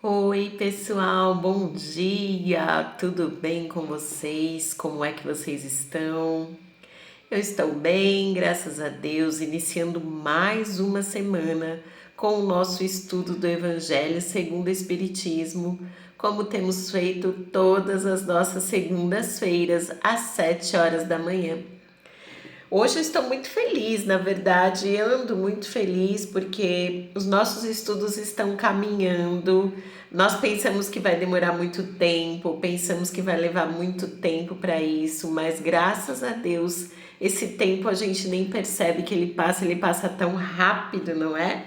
Oi, pessoal, bom dia! Tudo bem com vocês? Como é que vocês estão? Eu estou bem, graças a Deus, iniciando mais uma semana com o nosso estudo do Evangelho segundo o Espiritismo, como temos feito todas as nossas segundas-feiras, às 7 horas da manhã. Hoje eu estou muito feliz, na verdade, ando muito feliz porque os nossos estudos estão caminhando. Nós pensamos que vai demorar muito tempo, pensamos que vai levar muito tempo para isso, mas graças a Deus, esse tempo a gente nem percebe que ele passa tão rápido, não é?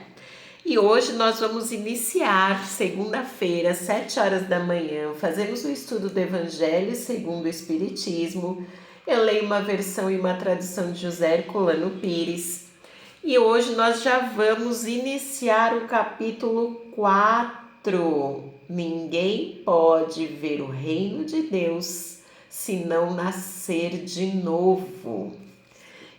E hoje nós vamos iniciar, segunda-feira, 7 horas da manhã, fazemos o estudo do Evangelho segundo o Espiritismo. Eu leio uma versão e uma tradução de José Herculano Pires. E hoje nós já vamos iniciar o capítulo 4. Ninguém pode ver o reino de Deus se não nascer de novo.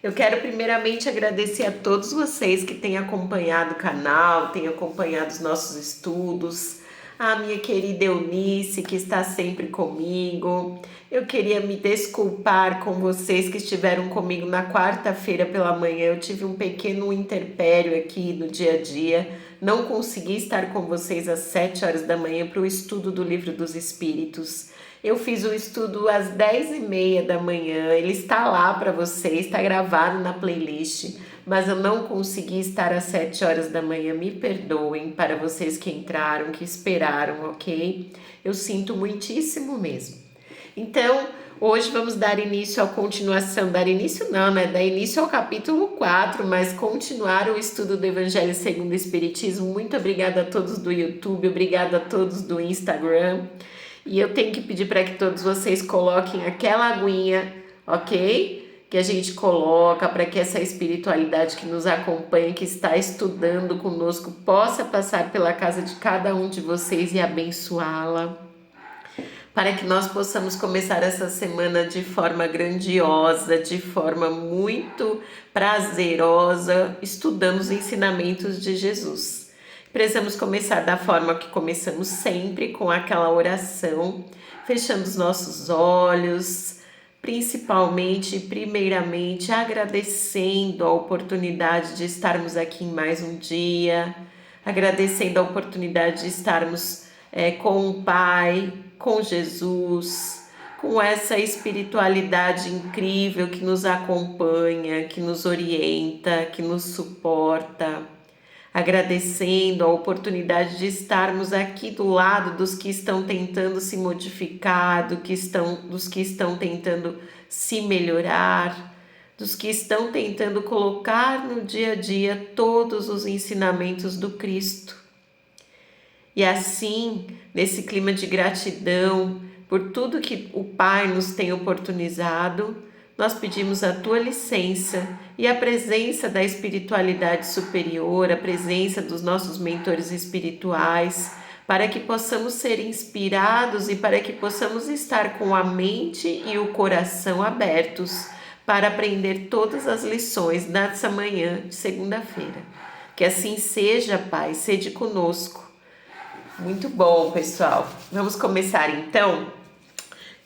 Eu quero primeiramente agradecer a todos vocês que têm acompanhado o canal, têm acompanhado os nossos estudos, a minha querida Eunice, que está sempre comigo. Eu queria me desculpar com vocês que estiveram comigo na quarta-feira pela manhã. Eu tive um pequeno interpério aqui no dia a dia. Não consegui estar com vocês às 7 horas da manhã para o estudo do Livro dos Espíritos. Eu fiz o estudo às 10h30 da manhã, ele está lá para vocês, está gravado na playlist, mas eu não consegui estar às 7 horas da manhã, me perdoem para vocês que entraram, que esperaram, ok? Eu sinto muitíssimo mesmo. Então, hoje vamos dar início à continuação, dar início não, né? Dar início ao capítulo 4, mas continuar o estudo do Evangelho segundo o Espiritismo. Muito obrigada a todos do YouTube, obrigada a todos do Instagram. E eu tenho que pedir para que todos vocês coloquem aquela aguinha, ok? Que a gente coloca para que essa espiritualidade que nos acompanha, que está estudando conosco, possa passar pela casa de cada um de vocês e abençoá-la. Para que nós possamos começar essa semana de forma grandiosa, de forma muito prazerosa, estudando os ensinamentos de Jesus. Precisamos começar da forma que começamos sempre, com aquela oração, fechando os nossos olhos, principalmente, primeiramente, agradecendo a oportunidade de estarmos aqui em mais um dia, agradecendo a oportunidade de estarmos com o Pai, com Jesus, com essa espiritualidade incrível que nos acompanha, que nos orienta, que nos suporta, agradecendo a oportunidade de estarmos aqui do lado dos que estão tentando se modificar, dos que estão tentando se melhorar, dos que estão tentando colocar no dia a dia todos os ensinamentos do Cristo. E assim, nesse clima de gratidão por tudo que o Pai nos tem oportunizado, nós pedimos a tua licença e a presença da espiritualidade superior, a presença dos nossos mentores espirituais, para que possamos ser inspirados e para que possamos estar com a mente e o coração abertos para aprender todas as lições dessa manhã de segunda-feira. Que assim seja, Pai, sede conosco. Muito bom, pessoal. Vamos começar então?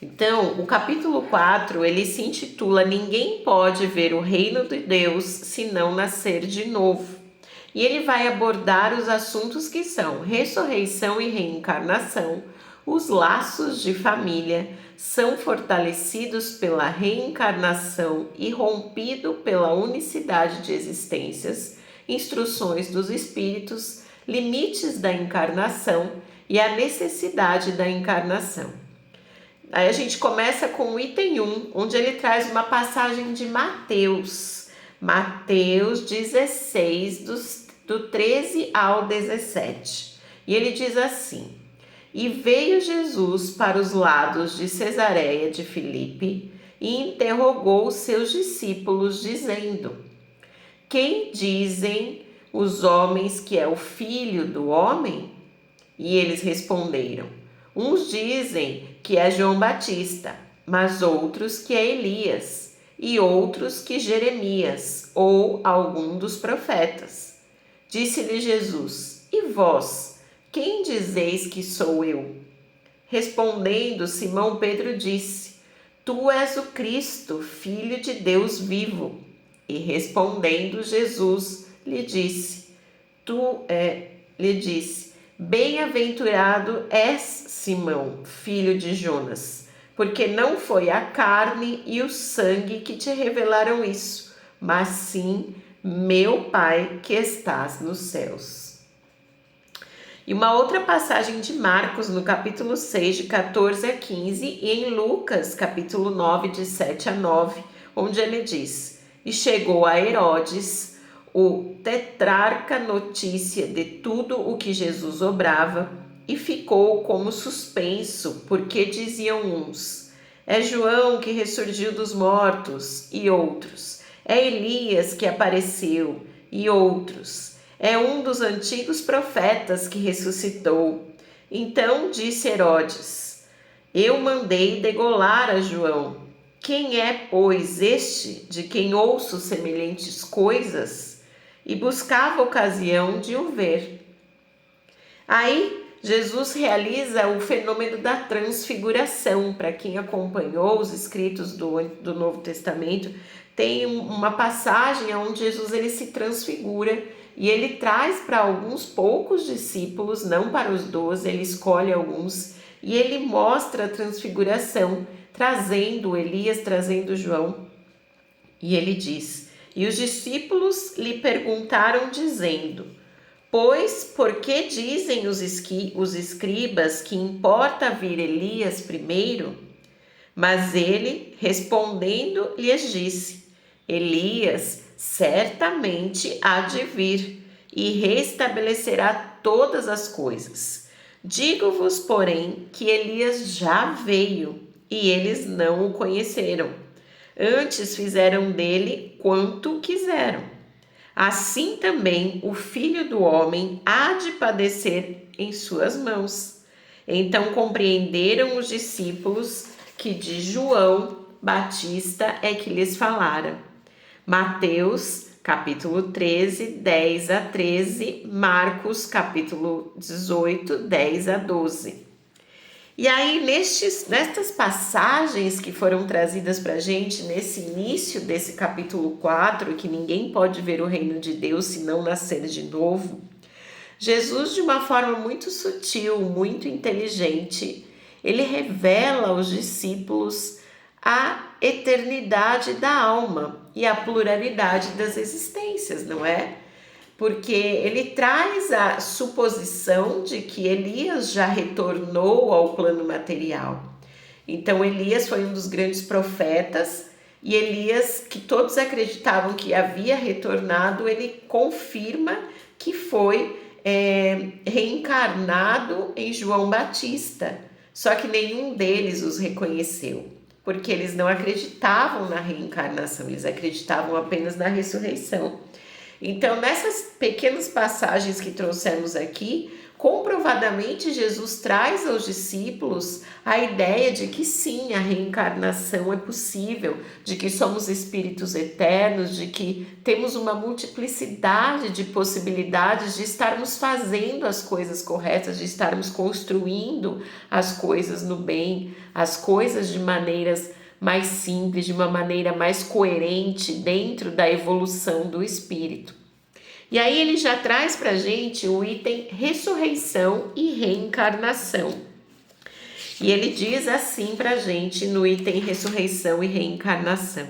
Então, o capítulo 4, ele se intitula Ninguém pode ver o reino de Deus se não nascer de novo. E ele vai abordar os assuntos que são ressurreição e reencarnação. Os laços de família são fortalecidos pela reencarnação e rompido pela unicidade de existências, instruções dos espíritos, limites da encarnação e a necessidade da encarnação. Aí a gente começa com o item 1, onde ele traz uma passagem de Mateus 16, do 13 ao 17. E ele diz assim: E veio Jesus para os lados de Cesareia de Filipe e interrogou os seus discípulos, dizendo: Quem dizem os homens que é o Filho do Homem? E eles responderam: Uns dizem que é João Batista, mas outros que é Elias, e outros que Jeremias, ou algum dos profetas. Disse-lhe Jesus: E vós, quem dizeis que sou eu? Respondendo, Simão Pedro disse: Tu és o Cristo, Filho de Deus vivo. E respondendo Jesus, lhe disse: Bem-aventurado és, Simão, filho de Jonas, porque não foi a carne e o sangue que te revelaram isso, mas sim meu Pai que estás nos céus. E uma outra passagem de Marcos, no capítulo 6, de 14 a 15, e em Lucas, capítulo 9, de 7 a 9, onde ele diz: E chegou a Herodes, o tetrarca, notícia de tudo o que Jesus obrava, e ficou como suspenso, porque diziam uns: É João que ressurgiu dos mortos, e outros: É Elias que apareceu, e outros: É um dos antigos profetas que ressuscitou. Então disse Herodes: Eu mandei degolar a João. Quem é, pois, este de quem ouço semelhantes coisas? E buscava ocasião de o ver. Aí Jesus realiza o fenômeno da transfiguração. Para quem acompanhou os escritos do Novo Testamento, tem uma passagem onde Jesus ele se transfigura e ele traz para alguns poucos discípulos, não para os 12, ele escolhe alguns e ele mostra a transfiguração, trazendo Elias, trazendo João. E ele diz: E os discípulos lhe perguntaram, dizendo: Pois, por que dizem os escribas que importa vir Elias primeiro? Mas ele, respondendo, lhes disse: Elias certamente há de vir e restabelecerá todas as coisas. Digo-vos, porém, que Elias já veio e eles não o conheceram. Antes fizeram dele quanto quiseram. Assim também o Filho do Homem há de padecer em suas mãos. Então compreenderam os discípulos que de João Batista é que lhes falara. Mateus, capítulo 13, 10 a 13, Marcos, capítulo 18, 10 a 12. E aí, nestas passagens que foram trazidas para a gente nesse início desse capítulo 4, que ninguém pode ver o reino de Deus se não nascer de novo, Jesus, de uma forma muito sutil, muito inteligente, ele revela aos discípulos a eternidade da alma e a pluralidade das existências, não é? Porque ele traz a suposição de que Elias já retornou ao plano material. Então Elias foi um dos grandes profetas e Elias, que todos acreditavam que havia retornado, ele confirma que foi reencarnado em João Batista. Só que nenhum deles os reconheceu, porque eles não acreditavam na reencarnação, eles acreditavam apenas na ressurreição. Então, nessas pequenas passagens que trouxemos aqui, comprovadamente Jesus traz aos discípulos a ideia de que sim, a reencarnação é possível, de que somos espíritos eternos, de que temos uma multiplicidade de possibilidades de estarmos fazendo as coisas corretas, de estarmos construindo as coisas no bem, as coisas de maneiras mais simples, de uma maneira mais coerente dentro da evolução do espírito. E aí ele já traz para a gente o item ressurreição e reencarnação. E ele diz assim para a gente no item ressurreição e reencarnação.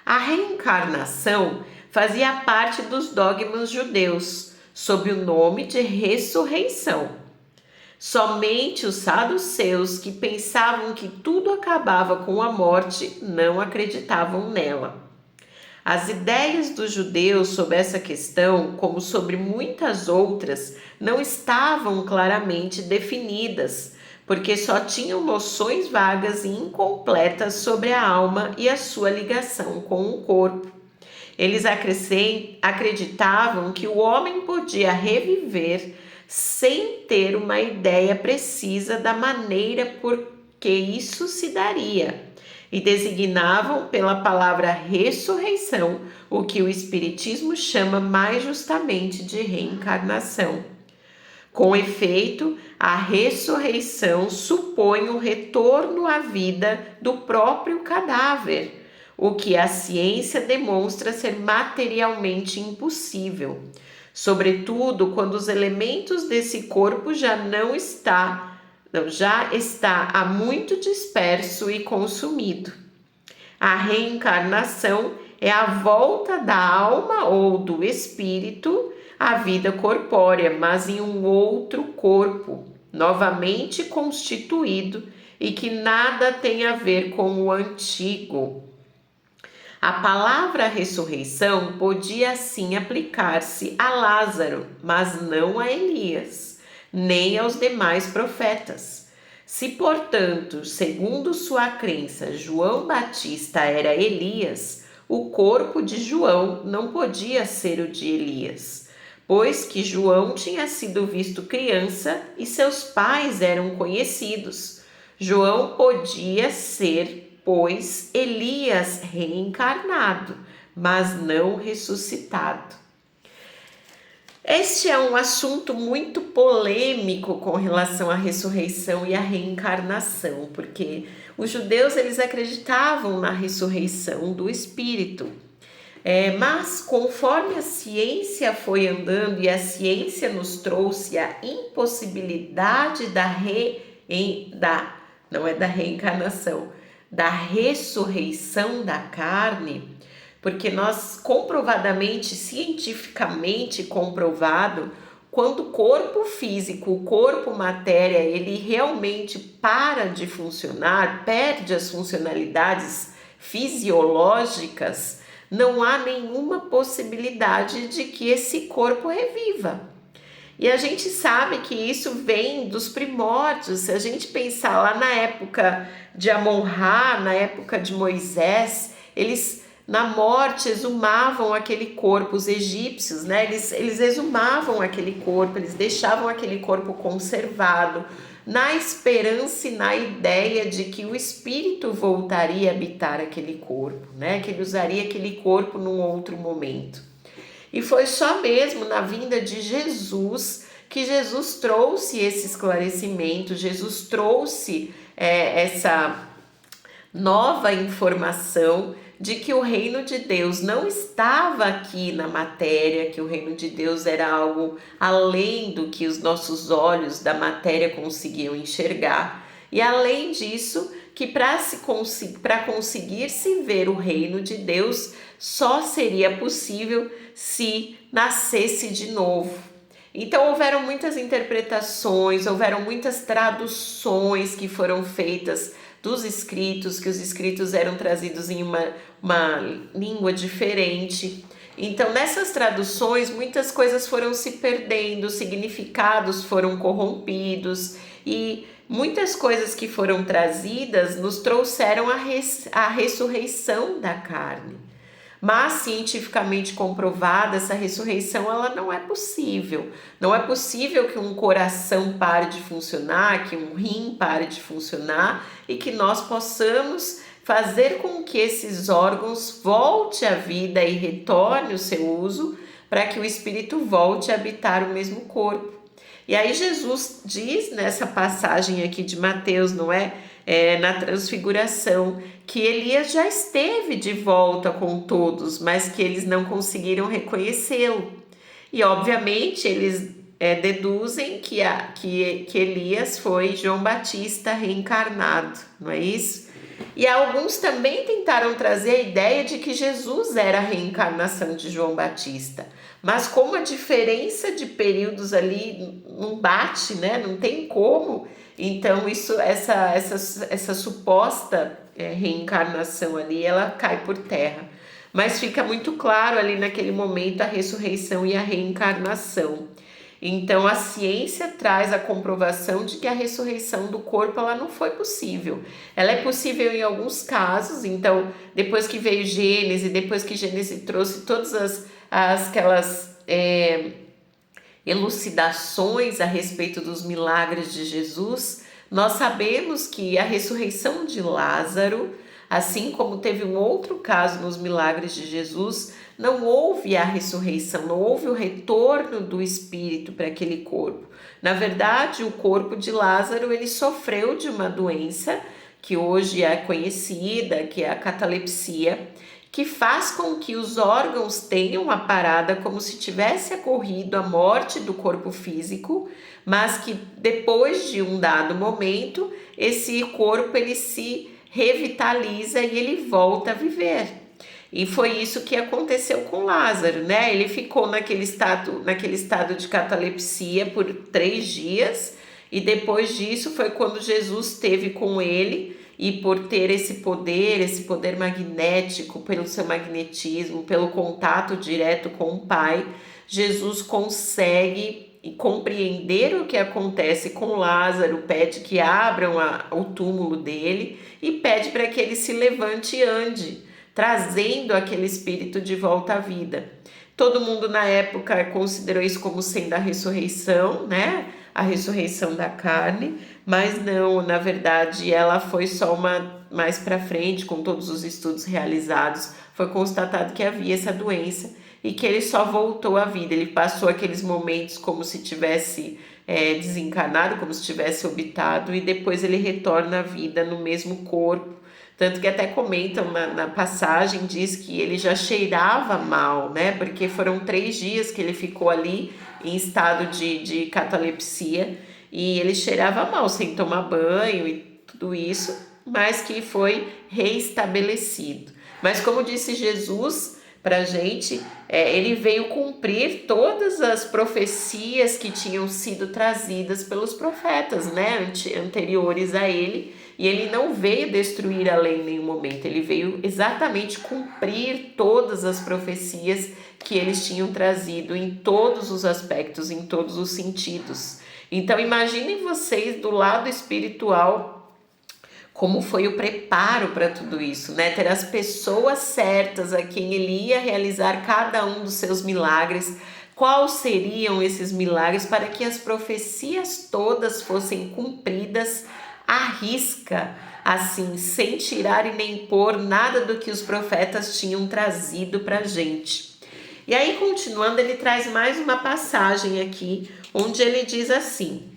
A reencarnação fazia parte dos dogmas judeus, sob o nome de ressurreição. Somente os saduceus, que pensavam que tudo acabava com a morte, não acreditavam nela. As ideias dos judeus sobre essa questão, como sobre muitas outras, não estavam claramente definidas, porque só tinham noções vagas e incompletas sobre a alma e a sua ligação com o corpo. Eles acreditavam que o homem podia reviver sem ter uma ideia precisa da maneira por que isso se daria, e designavam pela palavra ressurreição o que o Espiritismo chama mais justamente de reencarnação. Com efeito, a ressurreição supõe o retorno à vida do próprio cadáver, o que a ciência demonstra ser materialmente impossível, sobretudo quando os elementos desse corpo já está há muito disperso e consumido. A reencarnação é a volta da alma ou do espírito à vida corpórea, mas em um outro corpo, novamente constituído e que nada tem a ver com o antigo. A palavra ressurreição podia assim aplicar-se a Lázaro, mas não a Elias, nem aos demais profetas. Se, portanto, segundo sua crença, João Batista era Elias, o corpo de João não podia ser o de Elias, pois que João tinha sido visto criança e seus pais eram conhecidos. João podia ser, pois, Elias reencarnado, mas não ressuscitado. Este é um assunto muito polêmico com relação à ressurreição e à reencarnação, porque os judeus eles acreditavam na ressurreição do espírito. Mas conforme a ciência foi andando e a ciência nos trouxe a impossibilidade não é da reencarnação, da ressurreição da carne, porque nós comprovadamente, cientificamente comprovado, quando o corpo físico, o corpo matéria, ele realmente para de funcionar, perde as funcionalidades fisiológicas, não há nenhuma possibilidade de que esse corpo reviva. E a gente sabe que isso vem dos primórdios. Se a gente pensar lá na época de Amon-Ra, na época de Moisés, eles na morte exumavam aquele corpo, os egípcios, né? Eles exumavam aquele corpo, eles deixavam aquele corpo conservado, na esperança e na ideia de que o espírito voltaria a habitar aquele corpo, né? Que ele usaria aquele corpo num outro momento. E foi só mesmo na vinda de Jesus que Jesus trouxe esse esclarecimento, Jesus trouxe essa nova informação de que o reino de Deus não estava aqui na matéria, que o reino de Deus era algo além do que os nossos olhos da matéria conseguiam enxergar. E além disso, que para conseguir se ver o reino de Deus, só seria possível se nascesse de novo. Então houveram muitas interpretações, houveram muitas traduções que foram feitas dos escritos, que os escritos eram trazidos em uma língua diferente. Então, nessas traduções, muitas coisas foram se perdendo, significados foram corrompidos e muitas coisas que foram trazidas nos trouxeram a ressurreição da carne. Mas, cientificamente comprovada, essa ressurreição ela não é possível. Não é possível que um coração pare de funcionar, que um rim pare de funcionar e que nós possamos fazer com que esses órgãos volte à vida e retorne o seu uso para que o espírito volte a habitar o mesmo corpo. E aí Jesus diz nessa passagem aqui de Mateus, não é? Na transfiguração, que Elias já esteve de volta com todos, mas que eles não conseguiram reconhecê-lo. E obviamente eles deduzem que Elias foi João Batista reencarnado, não é isso? E alguns também tentaram trazer a ideia de que Jesus era a reencarnação de João Batista. Mas como a diferença de períodos ali não bate, né? Não tem como. Então essa suposta reencarnação ali, ela cai por terra. Mas fica muito claro ali naquele momento a ressurreição e a reencarnação. Então a ciência traz a comprovação de que a ressurreição do corpo ela não foi possível. Ela é possível em alguns casos. Então depois que veio Gênesis, depois que Gênesis trouxe todas aquelas elucidações a respeito dos milagres de Jesus, nós sabemos que a ressurreição de Lázaro, Assim como teve um outro caso nos milagres de Jesus, não houve a ressurreição, não houve o retorno do espírito para aquele corpo. Na verdade, o corpo de Lázaro, ele sofreu de uma doença que hoje é conhecida, que é a catalepsia, que faz com que os órgãos tenham uma parada como se tivesse ocorrido a morte do corpo físico, mas que depois de um dado momento, esse corpo ele se revitaliza e ele volta a viver. E foi isso que aconteceu com Lázaro, né? Ele ficou naquele estado de catalepsia por 3 dias, e depois disso foi quando Jesus esteve com ele, e por ter esse poder magnético, pelo seu magnetismo, pelo contato direto com o Pai, Jesus consegue compreender o que acontece com Lázaro, pede que abram o túmulo dele e pede para que ele se levante e ande, trazendo aquele espírito de volta à vida. Todo mundo na época considerou isso como sendo a ressurreição, né? A ressurreição da carne, mas não, na verdade, ela foi só mais para frente, com todos os estudos realizados, foi constatado que havia essa doença e que ele só voltou à vida. Ele passou aqueles momentos como se tivesse desencarnado, como se tivesse obitado, e depois ele retorna à vida no mesmo corpo. Tanto que até comentam na passagem, diz que ele já cheirava mal, né? Porque foram 3 dias que ele ficou ali em estado de catalepsia, e ele cheirava mal, sem tomar banho e tudo isso, mas que foi reestabelecido. Mas como disse Jesus para a gente, ele veio cumprir todas as profecias que tinham sido trazidas pelos profetas, né, anteriores a ele, e ele não veio destruir a lei em nenhum momento, ele veio exatamente cumprir todas as profecias que eles tinham trazido em todos os aspectos, em todos os sentidos. Então imaginem vocês do lado espiritual como foi o preparo para tudo isso, né? Ter as pessoas certas a quem ele ia realizar cada um dos seus milagres. Quais seriam esses milagres para que as profecias todas fossem cumpridas à risca, assim, sem tirar e nem pôr nada do que os profetas tinham trazido para a gente. E aí, continuando, ele traz mais uma passagem aqui, onde ele diz assim: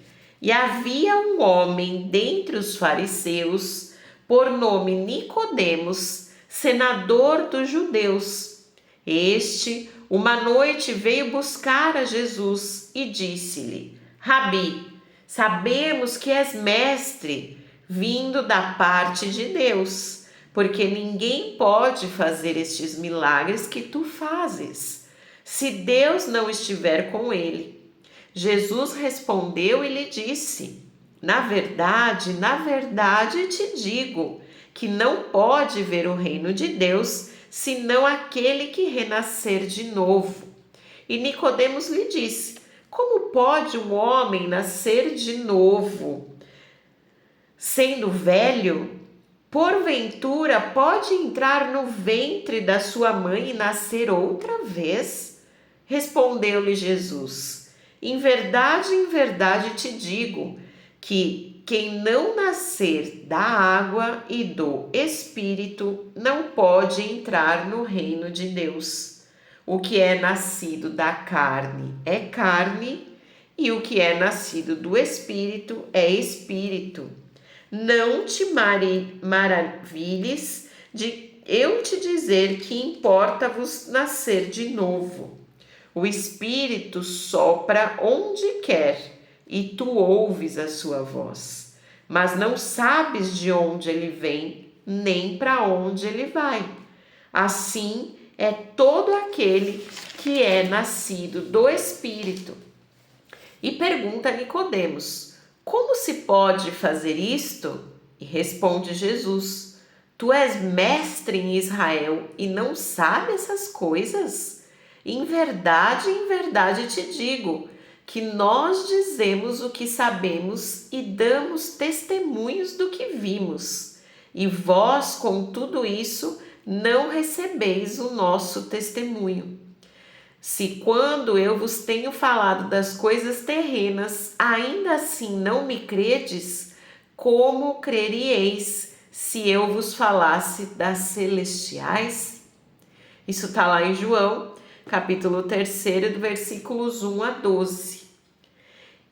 e havia um homem dentre os fariseus, por nome Nicodemos, senador dos judeus. Este, uma noite, veio buscar a Jesus e disse-lhe: Rabi, sabemos que és mestre, vindo da parte de Deus, porque ninguém pode fazer estes milagres que tu fazes, se Deus não estiver com ele. Jesus respondeu e lhe disse: na verdade te digo que não pode ver o reino de Deus senão aquele que renascer de novo. E Nicodemos lhe disse: como pode um homem nascer de novo, sendo velho? Porventura pode entrar no ventre da sua mãe e nascer outra vez? Respondeu-lhe Jesus: em verdade te digo que quem não nascer da água e do Espírito não pode entrar no reino de Deus. O que é nascido da carne é carne, e o que é nascido do Espírito é espírito. Não te maravilhes de eu te dizer que importa-vos nascer de novo. O Espírito sopra onde quer, e tu ouves a sua voz, mas não sabes de onde ele vem, nem para onde ele vai. Assim é todo aquele que é nascido do Espírito. E pergunta a Nicodemos: como se pode fazer isto? E responde Jesus: tu és mestre em Israel e não sabes essas coisas? Em verdade te digo que nós dizemos o que sabemos e damos testemunhos do que vimos, e vós, com tudo isso, não recebeis o nosso testemunho. Se quando eu vos tenho falado das coisas terrenas, ainda assim não me credes, como creríeis se eu vos falasse das celestiais? Isso está lá em João, capítulo 3, do versículos 1 a 12.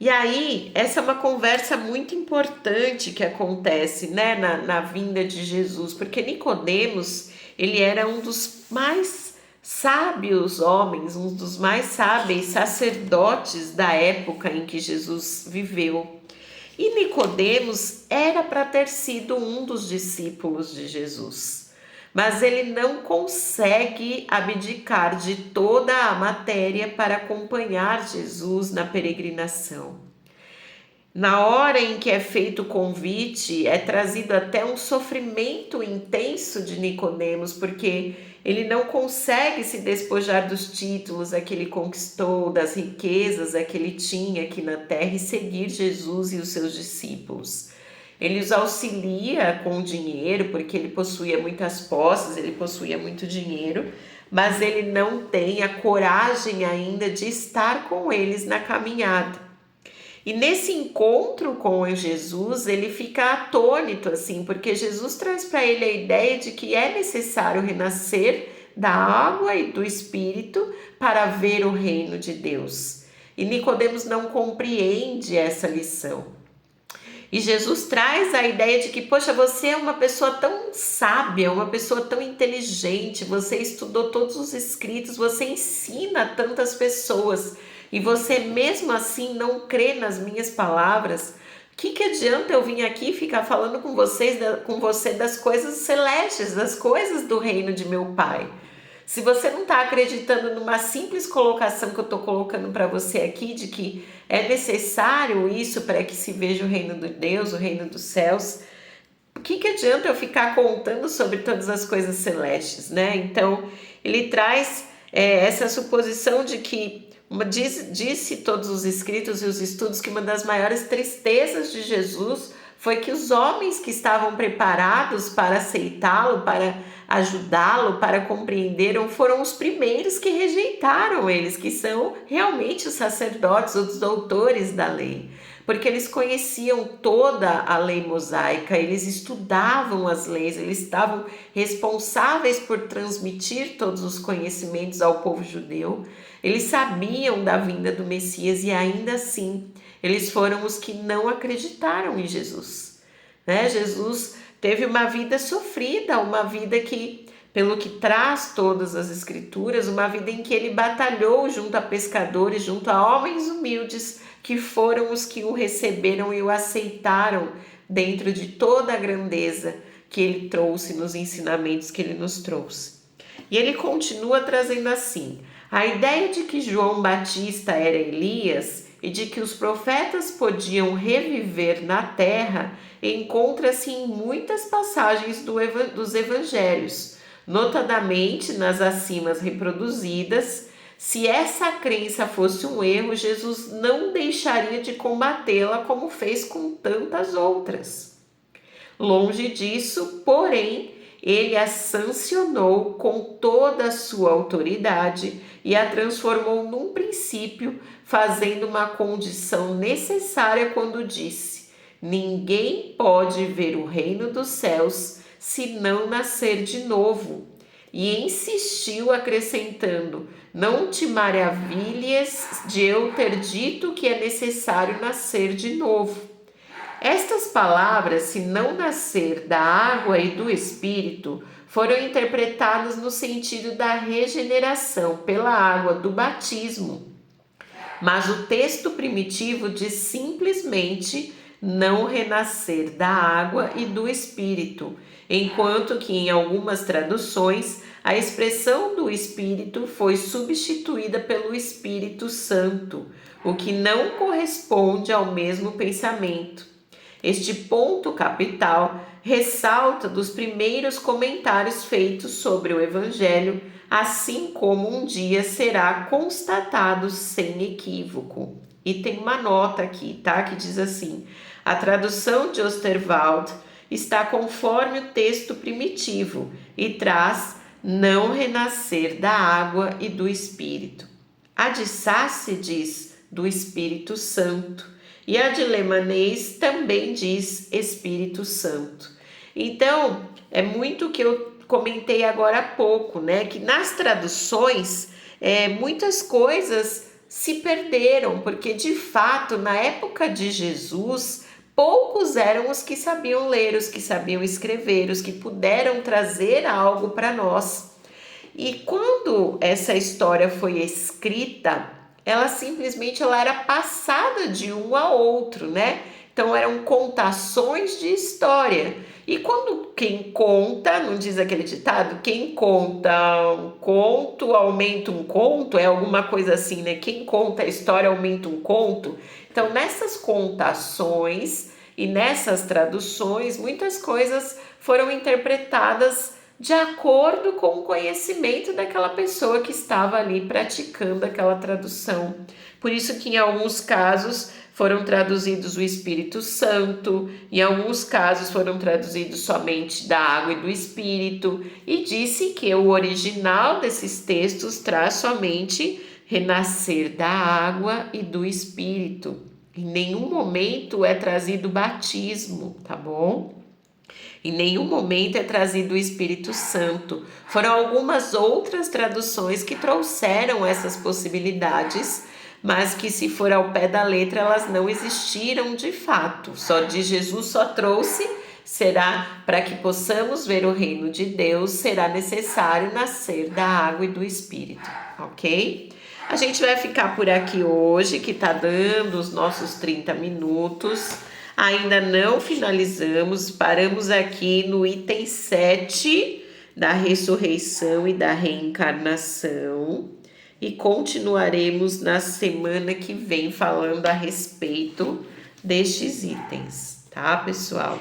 E aí, essa é uma conversa muito importante que acontece, né, na vinda de Jesus, porque Nicodemos, ele era um dos mais sábios homens, um dos mais sábios sacerdotes da época em que Jesus viveu. E Nicodemos era para ter sido um dos discípulos de Jesus, mas ele não consegue abdicar de toda a matéria para acompanhar Jesus na peregrinação. Na hora em que é feito o convite, é trazido até um sofrimento intenso de Nicodemos, porque ele não consegue se despojar dos títulos a que ele conquistou, das riquezas a que ele tinha aqui na terra e seguir Jesus e os seus discípulos. Ele os auxilia com dinheiro, porque ele possuía muitas posses, ele possuía muito dinheiro, mas ele não tem a coragem ainda de estar com eles na caminhada. E nesse encontro com Jesus, ele fica atônito, assim, porque Jesus traz para ele a ideia de que é necessário renascer da água e do Espírito para ver o reino de Deus. E Nicodemos não compreende essa lição. E Jesus traz a ideia de que, poxa, você é uma pessoa tão sábia, uma pessoa tão inteligente, você estudou todos os escritos, você ensina tantas pessoas, e você mesmo assim não crê nas minhas palavras. O que adianta eu vir aqui e ficar falando com você das coisas celestes, das coisas do reino de meu Pai? Se você não está acreditando numa simples colocação que eu estou colocando para você aqui, de que é necessário isso para que se veja o reino de Deus, o reino dos céus, o que adianta eu ficar contando sobre todas as coisas celestes, né? Então, ele traz essa suposição de que, disse todos os escritos e os estudos, que uma das maiores tristezas de Jesus foi que os homens que estavam preparados para aceitá-lo, para ajudá-lo, para compreender, foram os primeiros que rejeitaram eles, que são realmente os sacerdotes, os doutores da lei, porque eles conheciam toda a lei mosaica, eles estudavam as leis, eles estavam responsáveis por transmitir todos os conhecimentos ao povo judeu, eles sabiam da vinda do Messias e ainda assim eles foram os que não acreditaram em Jesus, né? Jesus teve uma vida sofrida, uma vida que, pelo que traz todas as escrituras, uma vida em que ele batalhou junto a pescadores, junto a homens humildes, que foram os que o receberam e o aceitaram dentro de toda a grandeza que ele trouxe nos ensinamentos que ele nos trouxe. E ele continua trazendo assim: a ideia de que João Batista era Elias e de que os profetas podiam reviver na terra encontra-se em muitas passagens dos evangelhos, notadamente nas acima reproduzidas. Se essa crença fosse um erro, Jesus não deixaria de combatê-la como fez com tantas outras. Longe disso, porém, ele a sancionou com toda a sua autoridade e a transformou num princípio, fazendo uma condição necessária quando disse: ninguém pode ver o reino dos céus se não nascer de novo. E insistiu acrescentando: não te maravilhes de eu ter dito que é necessário nascer de novo. Estas palavras, se não nascer da água e do Espírito, foram interpretadas no sentido da regeneração pela água do batismo. Mas o texto primitivo diz simplesmente não renascer da água e do Espírito, enquanto que em algumas traduções a expressão do Espírito foi substituída pelo Espírito Santo, o que não corresponde ao mesmo pensamento. Este ponto capital ressalta dos primeiros comentários feitos sobre o Evangelho, assim como um dia será constatado sem equívoco. E tem uma nota aqui, tá? Que diz assim: a tradução de Osterwald está conforme o texto primitivo e traz não renascer da água e do Espírito. A de Sassi diz do Espírito Santo. E a de Lemanês também diz Espírito Santo. Então, é muito o que eu comentei agora há pouco, né? Que nas traduções, muitas coisas se perderam, porque de fato, na época de Jesus, poucos eram os que sabiam ler, os que sabiam escrever, os que puderam trazer algo para nós. E quando essa história foi escrita, ela era passada de um a outro, né? Então eram contações de história. E quando quem conta, não diz aquele ditado, quem conta um conto aumenta um conto, é alguma coisa assim, né? Quem conta a história aumenta um conto. Então nessas contações e nessas traduções, muitas coisas foram interpretadas de acordo com o conhecimento daquela pessoa que estava ali praticando aquela tradução. Por isso que em alguns casos foram traduzidos o Espírito Santo, em alguns casos foram traduzidos somente da água e do Espírito, e disse que o original desses textos traz somente renascer da água e do Espírito. Em nenhum momento é trazido batismo, tá bom? Em nenhum momento é trazido o Espírito Santo. Foram algumas outras traduções que trouxeram essas possibilidades, mas que, se for ao pé da letra, elas não existiram de fato. Só de Jesus só trouxe, será para que possamos ver o reino de Deus, será necessário nascer da água e do Espírito, ok? A gente vai ficar por aqui hoje, que tá dando os nossos 30 minutos. Ainda não finalizamos, paramos aqui no item 7 da ressurreição e da reencarnação e continuaremos na semana que vem falando a respeito destes itens, tá, pessoal?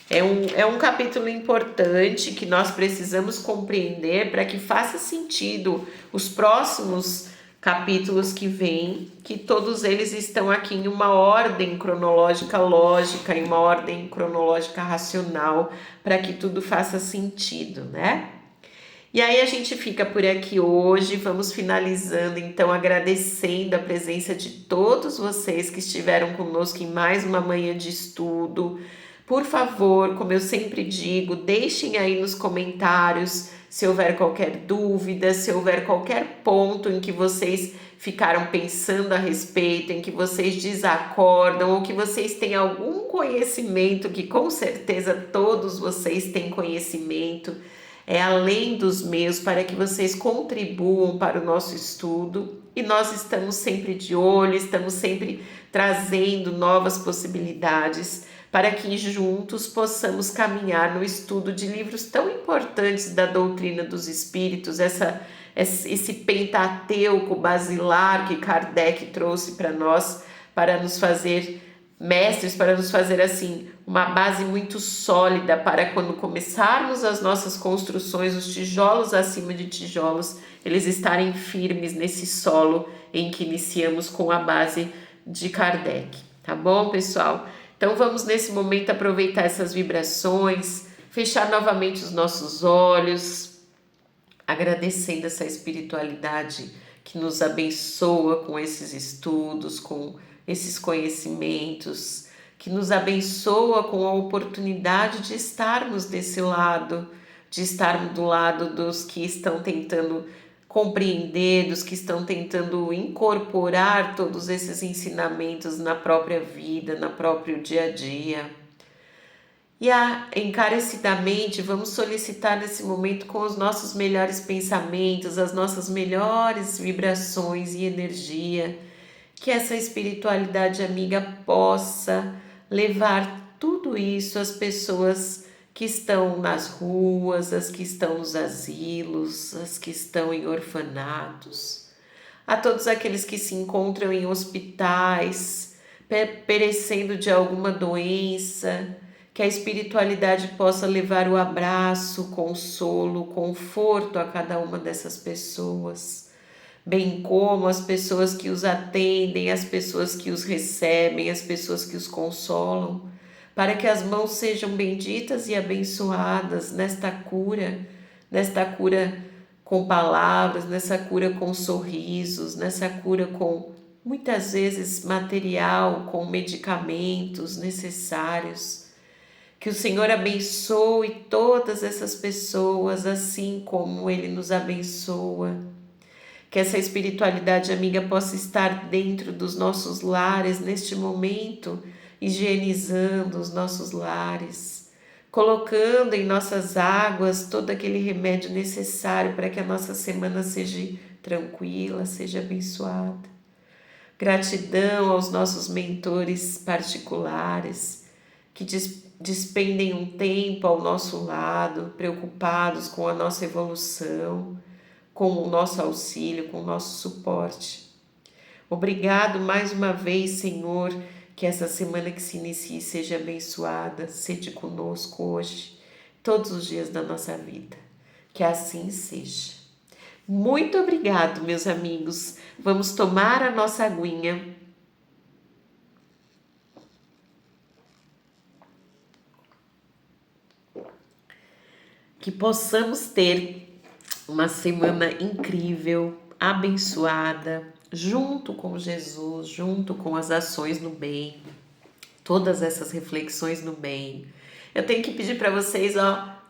É um capítulo importante que nós precisamos compreender para que faça sentido os próximos capítulos que vêm, que todos eles estão aqui em uma ordem cronológica lógica, em uma ordem cronológica racional, para que tudo faça sentido, né? E aí a gente fica por aqui hoje, vamos finalizando então agradecendo a presença de todos vocês que estiveram conosco em mais uma manhã de estudo. Por favor, como eu sempre digo, deixem aí nos comentários se houver qualquer dúvida, se houver qualquer ponto em que vocês ficaram pensando a respeito, em que vocês desacordam ou que vocês têm algum conhecimento, que com certeza todos vocês têm conhecimento, além dos meus, para que vocês contribuam para o nosso estudo. E nós estamos sempre de olho, estamos sempre trazendo novas possibilidades para que juntos possamos caminhar no estudo de livros tão importantes da doutrina dos espíritos, esse Pentateuco basilar que Kardec trouxe para nós, para nos fazer mestres, para nos fazer assim uma base muito sólida para quando começarmos as nossas construções, os tijolos acima de tijolos, eles estarem firmes nesse solo em que iniciamos com a base de Kardec, tá bom, pessoal? Então vamos nesse momento aproveitar essas vibrações, fechar novamente os nossos olhos, agradecendo essa espiritualidade que nos abençoa com esses estudos, com esses conhecimentos, que nos abençoa com a oportunidade de estarmos desse lado, de estarmos do lado dos que estão tentando compreender, dos que estão tentando incorporar todos esses ensinamentos na própria vida, no próprio dia a dia. E encarecidamente vamos solicitar nesse momento com os nossos melhores pensamentos, as nossas melhores vibrações e energia, que essa espiritualidade amiga possa levar tudo isso às pessoas que estão nas ruas, as que estão nos asilos, as que estão em orfanatos, a todos aqueles que se encontram em hospitais, perecendo de alguma doença, que a espiritualidade possa levar o abraço, o consolo, o conforto a cada uma dessas pessoas, bem como as pessoas que os atendem, as pessoas que os recebem, as pessoas que os consolam, para que as mãos sejam benditas e abençoadas nesta cura com palavras, nessa cura com sorrisos, nessa cura com muitas vezes material, com medicamentos necessários. Que o Senhor abençoe todas essas pessoas, assim como Ele nos abençoa. Que essa espiritualidade amiga possa estar dentro dos nossos lares neste momento, higienizando os nossos lares, colocando em nossas águas todo aquele remédio necessário para que a nossa semana seja tranquila, seja abençoada. Gratidão aos nossos mentores particulares que despendem um tempo ao nosso lado, preocupados com a nossa evolução, com o nosso auxílio, com o nosso suporte. Obrigado mais uma vez, Senhor, que essa semana que se inicie seja abençoada, sede conosco hoje, todos os dias da nossa vida. Que assim seja. Muito obrigado, meus amigos. Vamos tomar a nossa aguinha. Que possamos ter uma semana incrível, abençoada, junto com Jesus, junto com as ações no bem, todas essas reflexões no bem. Eu tenho que pedir para vocês,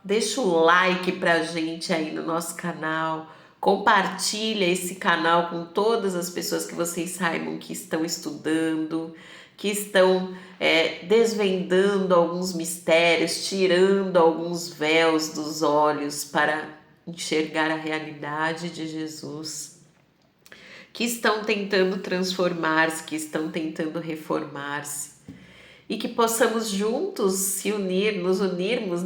deixa o like pra gente aí no nosso canal, compartilha esse canal com todas as pessoas que vocês saibam que estão estudando, que estão desvendando alguns mistérios, tirando alguns véus dos olhos para enxergar a realidade de Jesus, que estão tentando transformar-se, que estão tentando reformar-se, e que possamos juntos nos unirmos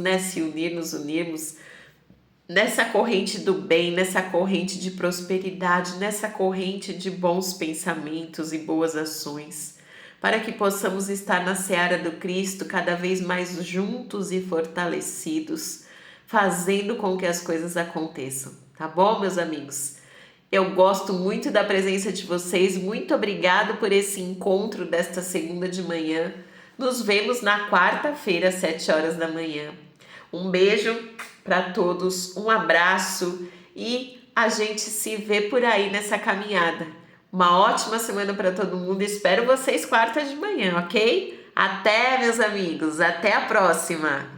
nessa corrente do bem, nessa corrente de prosperidade, nessa corrente de bons pensamentos e boas ações, para que possamos estar na seara do Cristo cada vez mais juntos e fortalecidos, fazendo com que as coisas aconteçam, tá bom, meus amigos? Eu gosto muito da presença de vocês, muito obrigado por esse encontro desta segunda de manhã. Nos vemos na quarta-feira, às 7 horas da manhã. Um beijo para todos, um abraço e a gente se vê por aí nessa caminhada. Uma ótima semana para todo mundo, espero vocês quarta de manhã, ok? Até, meus amigos, até a próxima!